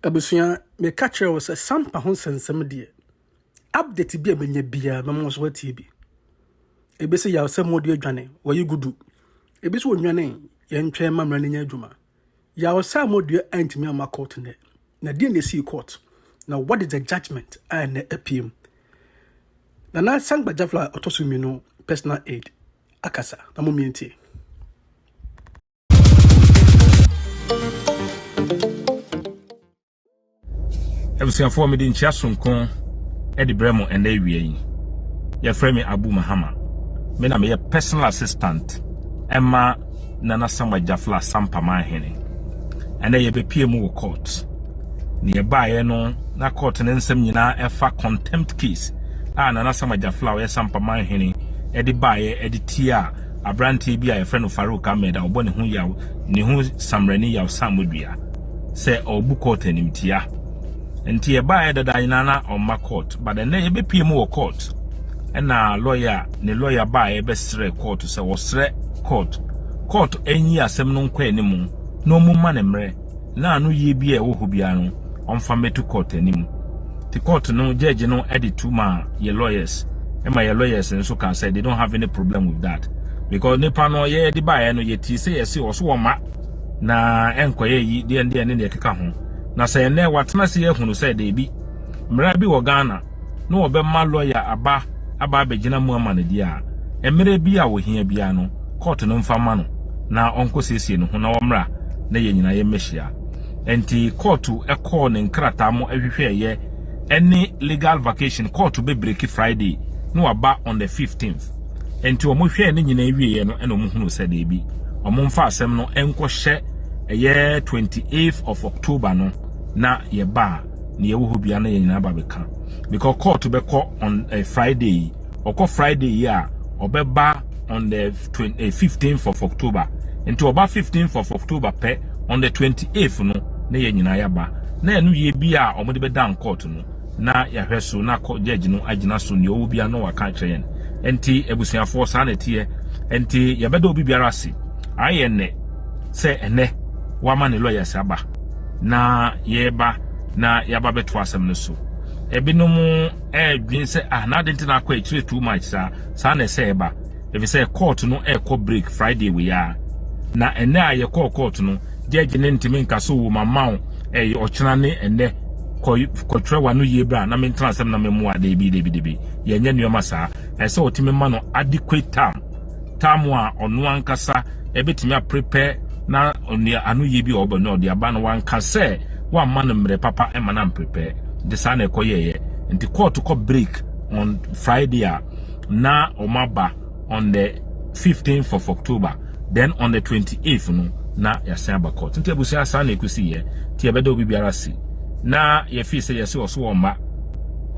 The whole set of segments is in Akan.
Abusua me catch was a Sampa Contempt dear. Update be a benye bia, mamma's what be. A bessy yaw some more dear Johnny, where you good do. A biss one your name, young chairman running your juma. Yaw some more dear aunt me on my court in it. Na didn't see court. Now what is the judgment and the appeal? Nana Samgba Gyafla II personal aide. Akasa, na muminti. Everything for me in Chasson, Eddie Bremo and Avian. Your friend Abu Mahama. Me na me a personal assistant. Emma Nana Samgba Gyafla Sampa Mahene. And they be PM court. Nearby no na court and semina Sampa Contempt case. Nana Samgba Gyafla Sampa Mahene. Eddie Baye, Eddie Tia, a brand TB, a friend of Farouk Ahmed, or one who yaw, ni who Samreni yaw Samudria. Say or book court and him tia. And tia by the Dinana or my court, but then they be PMO court. And now lawyer, the lawyer by a best court to say was court. Court any assembly quenimu, no more manemre. Na no ye be a wohubiano, on family to court anim. The court no judge no edit to ma ye lawyers. And my lawyers and so can say they don't have any problem with that. Because Nipa no ye di buy no ye ti say yes or so ma na enkoye yi de ne keka ho. Na say ne watena se ehunu say de bi. Mra bi wo Ghana no obemma lawyer aba begina mu ama ne dia. Emre bi a wo hia bia no court no mfa ma no na onko sesie no ho na wo mra na ye nyina ye mehia. Enti court e call ne nkrata mo ahwehwe ye any legal vacation court be break Friday no aba on the 15th. Enti omo hwe ne nyina wie no eno mo hunu se de bi. Omo mfa asem no enko hye eye 28th of October no na ye ba ne ye wo bia na ye nyina ba beka. Because court be call on a Friday or Friday ya obeba on the 15th of October. Enti oba 15th of October pe on the 28th no na ye nyina ya ba. Na enu ye bia omo de be dan court no na ya hweso na judge no agina so ne owo bia no waka kyerɛ enti ebusuafo sanete enti ya beda obi biara ase aye ne se ene wa ma ne lawyers aba na ye ba na ya ba beto asem no so ebinom dwin se na denti na akwa kyerɛ too much sa na se eba ebi se court no break Friday we ya na ene aye court no judge ne ntimi nka so wo mama ochena ne ene kotre wanu yebra na mentra asem na memu ade bi ye nya nuoma sa ese otime ma no adequate time a ono ankasa ebetimi prepare na oni anu yebi obo no de aba no wankase wa ma no mre papa e ma na prepare de sa na ekoye nti court ko break on Friday na omaba on the 15th of October, then on the 28th no na ya Sampa court nti ebusia sa na ekusi ye ti ebeda obi biara si na ye fi say yes oso oma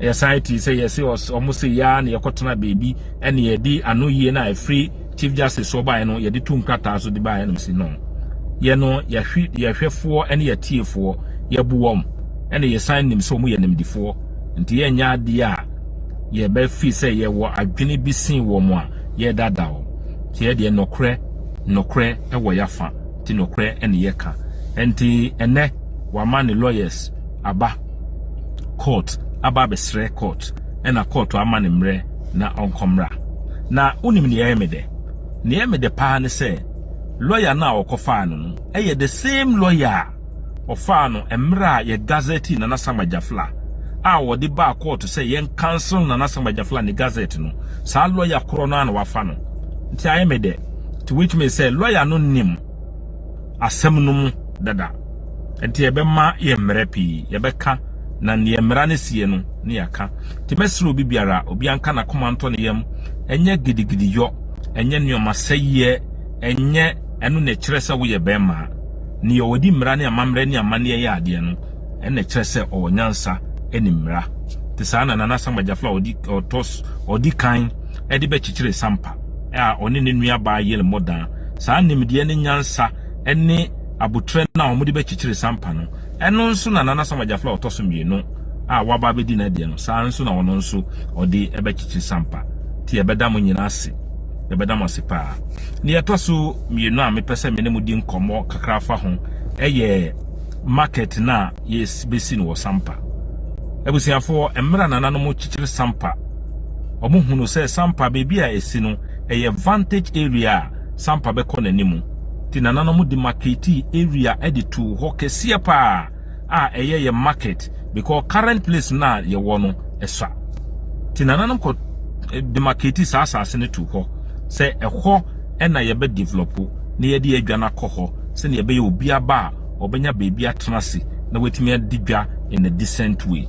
ye society say yes almost ya na ye kotena baby ene ye di anu ye na free chief justice so by no ye di tum krata so di by no si no ye no ye hwefo ene ye tiefo ye buwom ene ye sign nim so mu ye nim difo nti ye nya ade a ye be fi say ye wo adwene bi sin wo mu a ye dada wo ti ye de nokre e wo yafa ti nokre ene ye ka enti ene wa man lawyers aba court aba besre court ena court ama ne mre na onkomra na unim ne yemede pa ne se lawyer na okofa no eye the same lawyer ofa no emra ye gazette Nana Samgba Gyafla a wodi ba court se yen cancel Nana Samgba Gyafla ne gazette no sa lawyer kro no na wafa no nti ayemede to which me say lawyer no nim asem no mu dada enti ebema ye mrepi yebeka na ne mra ne sie no ne yaka ti mesro obi biara obi anka na komanto ne yam enye gidigidi yo enye neoma seye enye enu ne kyerese wo ye bema ne yo wodi mra ne amamre ne amane ye ade no ene kyerese o nyansa eni mra ti sa na Nana Samgba Gyafla odi kan edi be chichire Sampa oni ne nua ba ye le modan sa nimde ne nyansa ene abutre na omudi be chichire Sampa no eno nso na Nana Samgba Gyafla otoso mienu waba be di na de no sa nso na wono nso odi ebe chichire Sampa ti ebeda mo nyina ase ebeda mo ase pa ni etoso mienu a mepese me ne mudi nkomo kakra fa ho eye market na yes besin wo Sampa ebusiafo emra nana no mo chichire Sampa omo hunu se Sampa baby a esi no a vantage area Sampa be kɔ n'animu ti nana no mo di market area editu ho kese pa a ye market because current place na ye wo no esa ti nana no ko di market sa asase ne tu ho se ɛhɔ ɛna ye be develop na ye di adwana kɔ hɔ se ne ye be ye obi aba obenya baby atenase na wetimi adigwa in a decent way.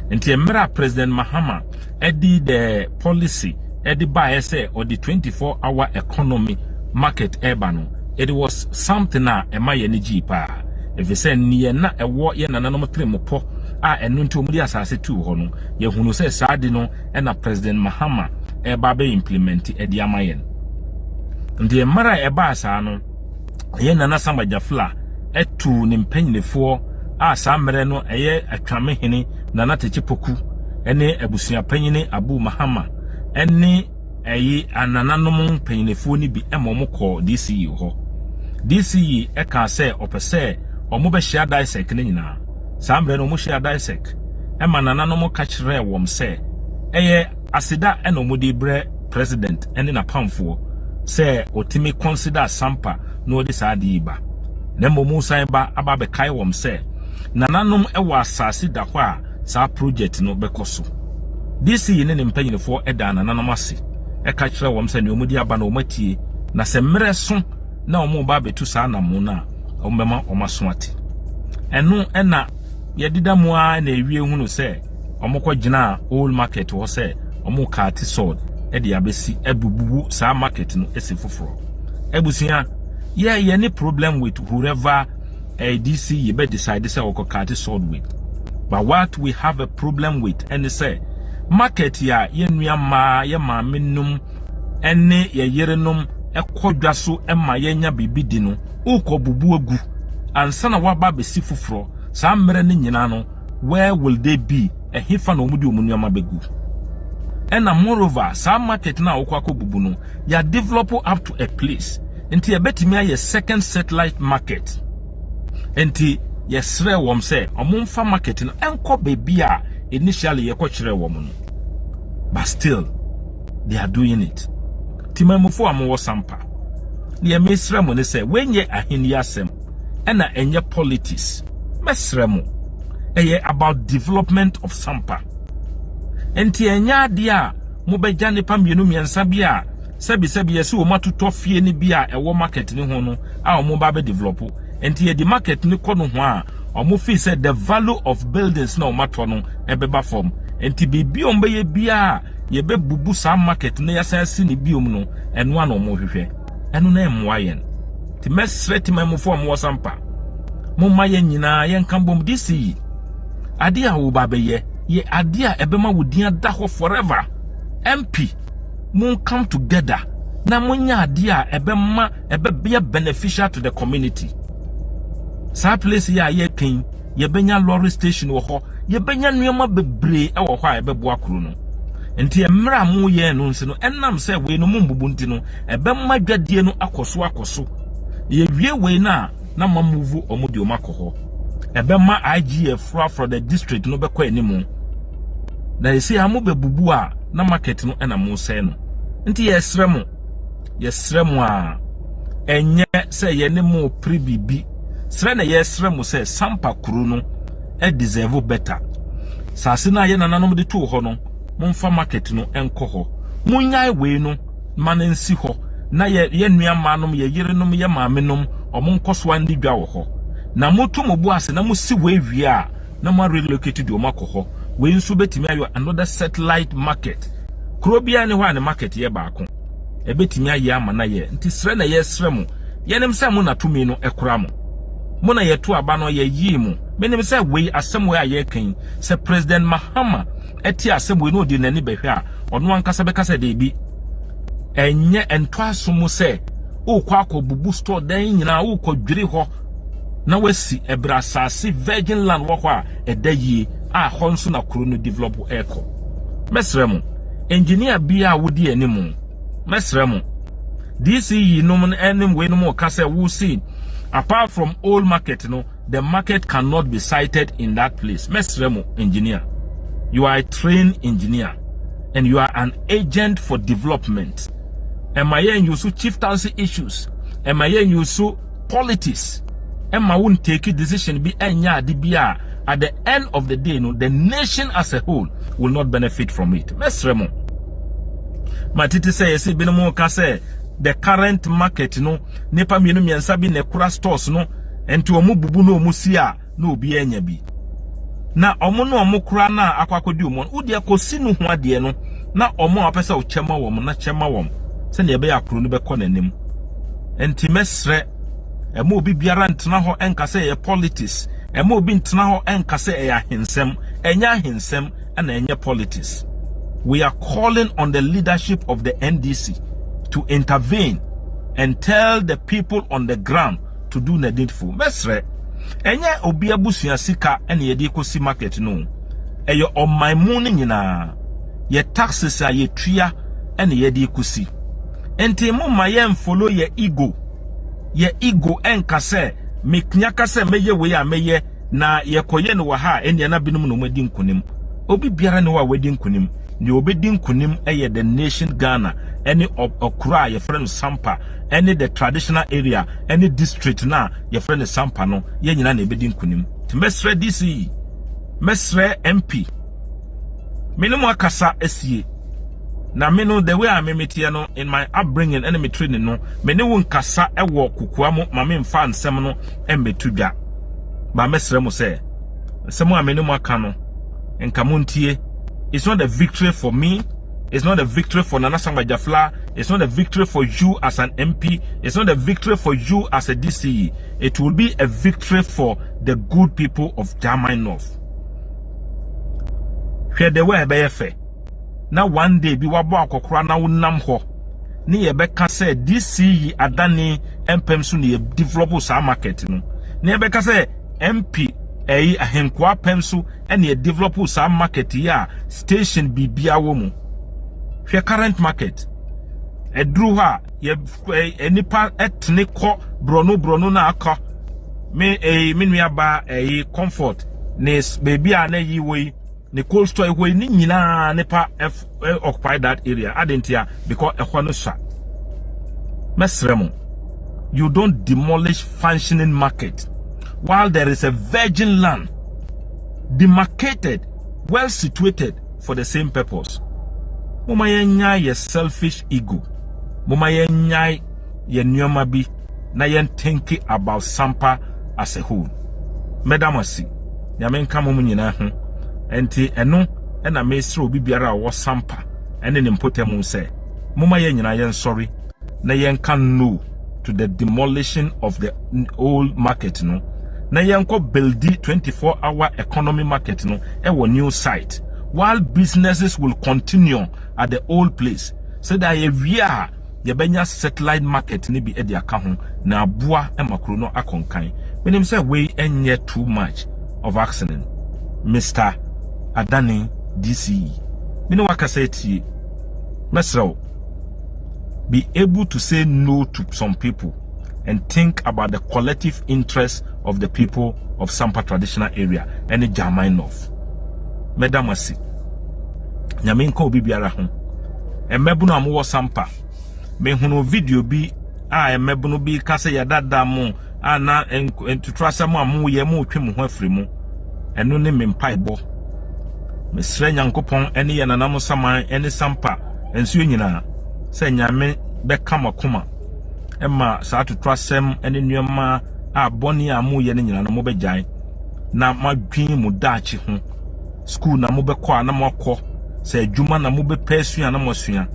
Nti emra President Mahama edi the policy edi ba say or the 24-hour economy market urban it was something na ema ye ne gi pa if say ne na ewo ye nananom tremopo a enu nti omudi asase tu ho no ye hunu say saade no na President Mahama eba be implement edi amayen. Nti emra eba asa no ye Nana Samgba Gyafla etu ni mpanyinefo a samre no eye atwamehene Nana Techipoku ene abusua panyine Abu Mahama ene eye anananom mpanyinefo ni bi emomko DCE ho DCE eka se opese omo be share dissect ne nyina samre no mo share dissect ema nananom ka kire wom se eye asida ene omodi bre president ene na pamfo se otimi consider Sampa no di saadi ba Nembo Musa ba aba be kai wom se nananom ewa asase da hɔ a sa project no bekoso this yi ne mpanyinefo eda nananom ase eka kire wom se ne omudi aba na omatie na se mre so na omo ba betu sa na mo na ombema omaso ate eno ena yedida mu a na ewie hunu se omokɔ gina old market wo se omo kaati sword e de abesi ebububu sa market no esi foforo ebusia yeah any problem with whoever DC you be decide say we cut sword with. But what we have a problem with and say market ya yenua ma ye ma menum ene ye yerenum ekodwa so ema yenya bibidi no ukobubu agu ansa na waba besi foforo sa mmere ne nyina no where will they be a hifa na omudi omunuama begu and moreover sa market na okobubu no ya develop up to a place enti ebetimi aye second satellite market enti yesre wom se omumfa market no enko baby a initially yekokyere wom no but still they are doing it timamufo amwo Sampa ne mesre mo ne se wenye aheni asem ena enye politics mesre mo eye about development of Sampa enti enya ade a mo begya ne pamienu miensa bia sebi yesi wo matoto fie ni bia ewo market ni ho no a omo ba be develop enti ye di market ni kɔ no ho a omo fi say the value of buildings na omato no ebeba form enti bibi ombe ye bia ye be bubu sa market na yasansi ni biom no eno ana omo hwehwe eno na emwa yen ti mesreti mamufo omo Sampa mo ma ye nyina ye nkambom disi ade a wo ba be ye ade a ebema wodin da ho forever MP mun come together na munya ade a ebema be beneficial to the community. Sa place ya ye ken ye benya lorry station wo ho ye benya nuoma bebre e wo ho a ebebo akuru no enti emra mu ye no nse no enam se we no mumbubu nti no ebema dwadie no akoso ye wie we na mamuvu omudi omakoho ebema IGF from the district no bekɔ animu na yesi amu bebubu a na market no ena mu se no nti yesre mu a enye se ye ne mu pribibi sre na yesre mu se Sampa kuru no e deserve better sase na ye nananom de to ho no momfa market no enko ho munyai we no manensi ho na ye nuamanom ye yerenom ye maamenom omo nkoso andi dwa wo ho na motu mobu ase na musi we wie a na mo relocate do makoho we nso betimi ayo another satellite market krobia ne ho an market ye baako e betimi aye ama na ye nti sre na ye sre mu yenem se mo na tumi no ekora mo mo na ye to aba no ye yi mu menim se we asem we aye kan se President Mahama eti asem we no di nani behwe a ono ankasa bekasa de bi enye ento asomu se ukwa akobubu store dan nyina ukɔdwiri ho na wasi ebrasase virgin land wo ho a edayi a ho nso na kuro no develop eko mesremu engineer bia wodi animu mesremu DCE no mun enim we no mo kase wo see apart from old market no the market cannot be sited in that place. Mesremo engineer, you are a trained engineer and you are an agent for development. Am I you so chieftaincy issues? Am I you so politics? Am I won't take a decision be enya dibia? At the end of the day, no, the nation as a whole will not benefit from it. Mesremo. Matiti say yes, binomo ka say the current market no nepa mienu miensa bi ne kura stores no enti omu bubu no omu sia no obi enya bi na omu no omu kura na akwakodi omu udi akosi no ho ade no na omu apesa o chema wom na chema wom se ne be yakro no be kɔ nanim enti mesre emu obi biara ntena ho enka se ye politics emu obi ntena ho enka se ye ahensem enya ahensem na enya politics. We are calling on the leadership of the NDC to intervene and tell the people on the ground to do the needful. Mesre, enya obi abusua sika ene ye de kosi market no. Eyo on my money nyina. Ye taxes a ye tria ene ye de kosi. Enti mo mayem follow ye ego. Ye ego enka se meknyaka se meye we a meye na ye koye no wa ha ene na binum no madi nkonim. Obi biara ne wa wadi nkonim. Ni obedin kunim eye the nation Ghana any okura your friend Sampa any the traditional area any district na your friend Sampa no ye nyina na obedin kunim ti mesre DC mesre MP minimum akasa esie na meno the way I memetie no in my upbringing enemy training no mene won kasa ewo kokua mo ma me mfa nsem no embetudwa ba mesre mo se nsem a minimum aka no enka montie. It's not a victory for me. It's not a victory for Nana Samgba Gyafla. It's not a victory for you as an MP. It's not a victory for you as a DCE. It will be a victory for the good people of Jamai North. Where they were be fair. Now one day, be wabo akokra na unam ho. Ni yebeka say DCE adani MP su ni develop sa market no. Ni yebeka say MP ahenkwa pensu and ye develop some market ya station bibia womu. Your current market edru ha ye nipa etne ko brono na aka me minua ba comfort ne baby a na yi we ne cold store we ni nyina nipa occupy that area adentia because ehwo no sha mesremo. You don't demolish functioning market while there is a virgin land demarcated, well situated for the same purpose. Mama yenya ye selfish ego. Mama yenya ye nyoma bi na yen thinking about Sampa as a whole. Medamasi, nyame nka mo nyina ho. Enti eno na mesro obi biara wo Sampa ene ne mpotemu se. Mama yenyina yen sorry na yen can no to the demolition of the old market no. Na yanko buildi 24-hour economy market no a new site while businesses will continue at the old place so that ye benya satellite market ni bi edi aka ho na aboa emakro no akonkan menim say we enye too much of accident Mr. Adani DCE mini wakasa tie mesro be able to say no to some people and think about the collective interest of the people of Sampa traditional area and Jamai North. Medamasi. Nyaminko obi biara ho. Emebunu amuwo Sampa. Me hunu video bi emebunu bi kase ya dada mu na entutrasa mu amu ye mu twem ho afri mu. Eno ne mempaibo. Mesre Nyankopon ene ye nanam saman ene Sampa ensuo nyina se nyame beka makoma. Emma sa tutrasem ene nuama boni amu ye ne nyina no mo begyan na madwin mu daachi ho school na mo bekọ na mo akọ se adwuma na mo bepesua na mo sua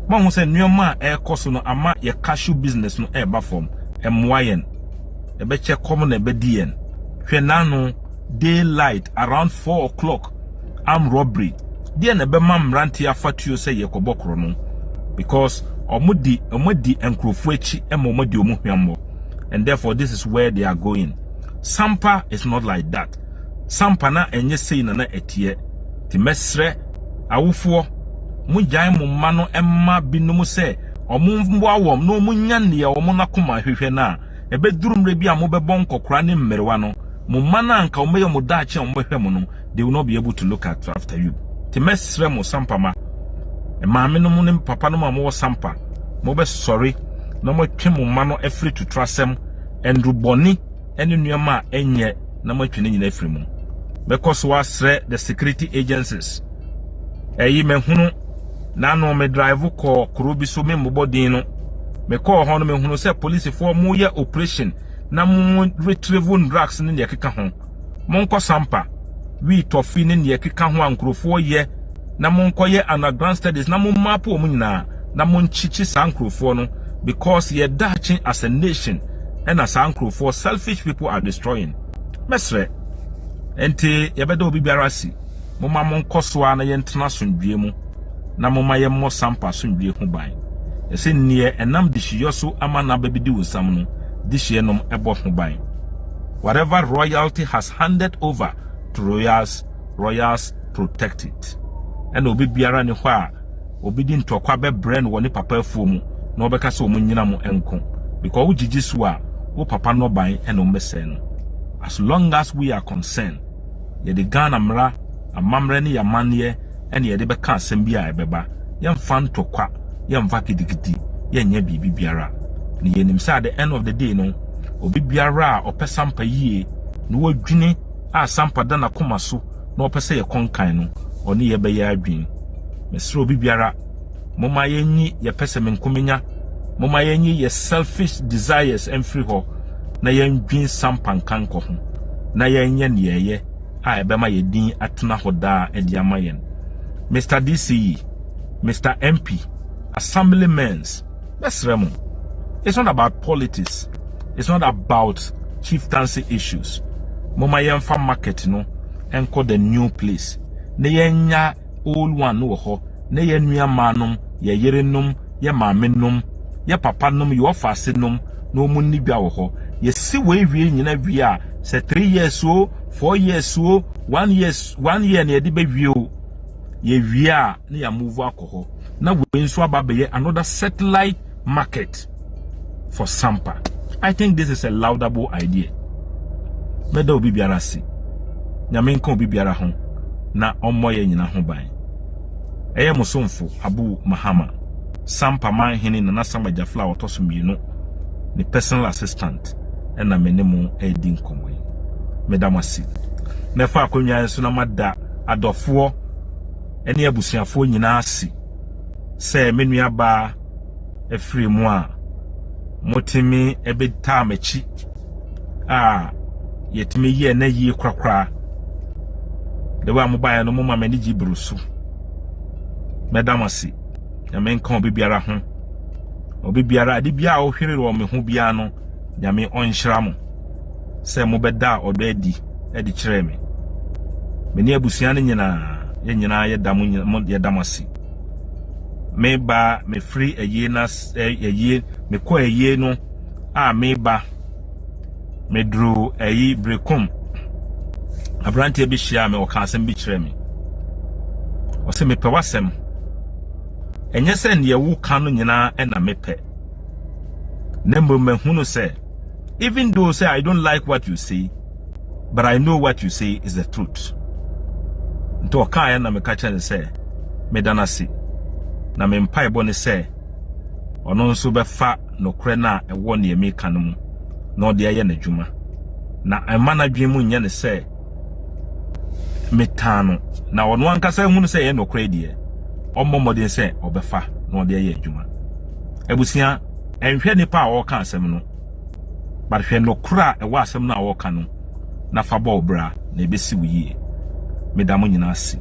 ma ho se nuoma ekoso no ama ye cashew business no eba form emwayen e be che kom na be dien hwe nanu daylight around 4 o'clock armed robbery die na be mamranti afatuo se ye kobokro no because omudi enkrofo echi emomodi omuhwammo. And therefore, this is where they are going. Sampa is not like that. Sampa na enye sei na etie. Ti mesre awufo mu jai mu mano emma binumu se omu mbo awom no mu nya ne omu nakoma hwehwe na ebedurum re bi a mo bebon kokora ne mmerewa no mo mana anka o meyo mo dachi on mohwe mo no they will not be able to look at after you ti mesre mo Sampa ma e maame no mo ne papa no ma mo Sampa mo be sorry no mo twe mo ma no afri to trasem endru boni ene nuama enye na mo twe nyina afri mo because wasre the security agencies eyi me hunu na no me drive ko krobi so me mbodin no me call ho no me hunu say police for mo ye operation na mo retrieve drugs ne ye keka ho mo nko Sampa we tofi ne ye keka ho ankrofo ye na mo nko ye underground studies na mo map o mo nyina na mo nchichi sankrofo no because ye daching as a nation and as ankrofo selfish people are destroying mesre enti ye beda obi biara si mo ma mo nko so na ye ntena sondwie mu na mo ma ye mo Sampa sondwie ho ban ese nie enam dishiyo so ama na babidi wusam no dishiye nom ebo ho ban whatever royalty has handed over to royals protect it and obi biara ne ho a obi di ntokwa be brand woni papa afuo mu na obeka se omo nyina mo enko because ujiji so a wo papa no ban and omese no as long as we are concerned ye de Ghana mra amamre ne yamane ene ye de beka asem bia ebeba yemfa ntokwa yemfa kidigidi yenya bibi biara ne yenim say at the end of the day no obi biara opɛ Sampa yie no wadwini a Sampa da na koma so na opɛ sɛ ye konkan no ɔne ye bɛyɛ adwin mesro obi biara moma yenyi ye pɛsɛ menkomenya moma yenyi ye selfish desires emfiri ho na yendwin Sampa nkanko ho na yenye ne yeye a ebema ye din atena ho da edi amayen Mr. DCE Mr. MP assemblymen besremo it's not about politics it's not about chieftaincy issues moma yemfa market no enko the new place na yenya old one no ho na yenua manom ye yerenom ye maamenom ye papanom ye ofasenom na omunni bia wo ho ye si we wie nyina wie a say 3 years o 4 years o 1 year na ye de be wie o ye wie a na ya move akoho na we nso ababeye another satellite market for Sampa. I think this is a laudable idea. Meda obi biara si nyame nka obi biara ho na omoye nyina ho ban eye musomfo Abu Mahama Sampa manhene Nana Samgba Gyafla II ni personal assistant na menemu edi nkomo yi meda masi na fa akonwa nso na mada adofo ene abusuafo nyina asi se menua ba efiri mu a motimi ebeta amachi yetimi ye na yi kwakra de wa mobile no mama mani gibrusu medamasi nyame nka obi biara ho obi biara ade bia o hwere ro me ho bia no nyame onhyira mo se mo beda odo adi kire me meni abusua ne nyina ye dam ye damasi me ba me free eye na eye me ko eye no me ba me dru eyi brekom abrante bi hia me o ka asem bi kire me o se me pe wasem enye se ne wu ka no nyina na me pe nembo me hunu se even though say I don't like what you say but I know what you say is the truth nto ka ya na me ka kire se me danasi na me mpa ebo ne se ono nso be fa nokre na ewo ne emi ka no mu na ode aye na dwuma na emana dwen mu nya ne se metano na ono ankasa hunu se ye nokre die ommomodin se obefa na ode aye dwuma ebusia enhwe nipa a wo ka asem no ba hwe nokra ewo asem na wo ka no na fa ba obra na ebesi wiye medamo nyina asi